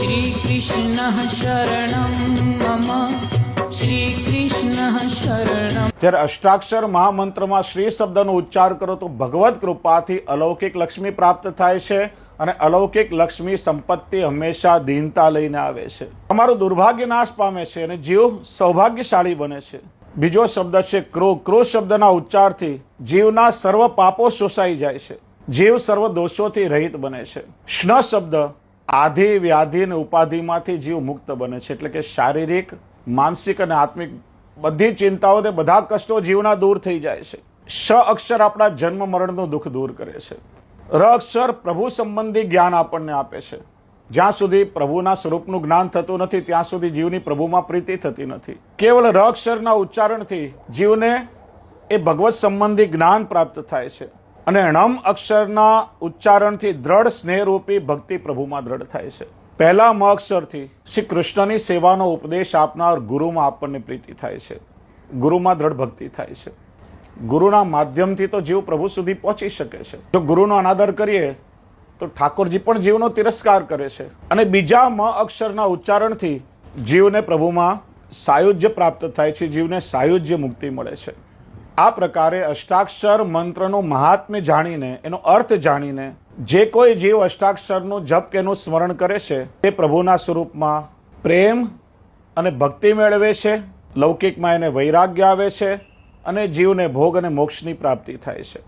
શ્રી કૃષ્ણ શરણમ મમ, શ્રી કૃષ્ણ શરણમ. જ્યારે અષ્ટાક્ષર મહામંત્રમાં શ્રી શબ્દનો ઉચ્ચાર કરો તો ભગવત કૃપાથી અલૌકિક લક્ષ્મી પ્રાપ્ત થાય છે અને અલૌકિક લક્ષ્મી સંપત્તિ હંમેશા દીનતા લઈને આવે છે. તમારું દુર્ભાગ્ય નાશ પામે છે અને જીવ સૌભાગ્યશાળી બને છે. બીજો શબ્દ છે ક્રો. ક્રો શબ્દના ઉચ્ચારથી જીવના સર્વ પાપો શોષાઈ જાય છે, જીવ સર્વ દોષોથી રહિત બને છે. શ્ન શબ્દ આધિ વ્યાધિ અને ઉપાધિમાંથી જીવ મુક્ત બને છે, એટલે કે શારીરિક, માનસિક અને આત્મિક બધી ચિંતાઓ તે બધા કષ્ટો જીવના દૂર થઈ જાય છે. શ અક્ષર આપણા જન્મ મરણનું દુઃખ દૂર કરે છે. ર અક્ષર પ્રભુ સંબંધી જ્ઞાન આપણને આપે છે. જ્યાં સુધી પ્રભુના સ્વરૂપનું જ્ઞાન થતું નથી ત્યાં સુધી જીવની પ્રભુમાં પ્રીતિ થતી નથી. કેવળ ર અક્ષરના ઉચ્ચારણથી જીવને એ ભગવત સંબંધી જ્ઞાન પ્રાપ્ત થાય છે અને ણમ અક્ષરના ઉચ્ચારણથી દ્રઢ સ્નેહરૂપી ભક્તિ પ્રભુમાં દ્રઢ થાય છે. પહેલા મ અક્ષરથી શ્રી કૃષ્ણની સેવાનો ઉપદેશ આપનાર ગુરુમાં આપણને પ્રીતિ થાય છે, ગુરુમાં દ્રઢ ભક્તિ થાય છે. ગુરુના માધ્યમથી તો જીવ પ્રભુ સુધી પહોંચી શકે છે. જો ગુરુનો અનાદર કરીએ તો ઠાકોરજી પણ જીવનો તિરસ્કાર કરે છે. અને બીજા મ અક્ષરના ઉચ્ચારણથી જીવને પ્રભુમાં સાયુજ્ય પ્રાપ્ત થાય છે, જીવને સાયુજ્ય મુક્તિ મળે છે. આ પ્રકારે અષ્ટાક્ષર મંત્રનું મહાત્મ્ય જાણીને, એનો અર્થ જાણીને જે કોઈ જીવ અષ્ટાક્ષરનું જપ કે એનું સ્મરણ કરે છે તે પ્રભુના સ્વરૂપમાં પ્રેમ અને ભક્તિ મેળવે છે, લૌકિકમાં એને વૈરાગ્ય આવે છે અને જીવને ભોગ અને મોક્ષની પ્રાપ્તિ થાય છે.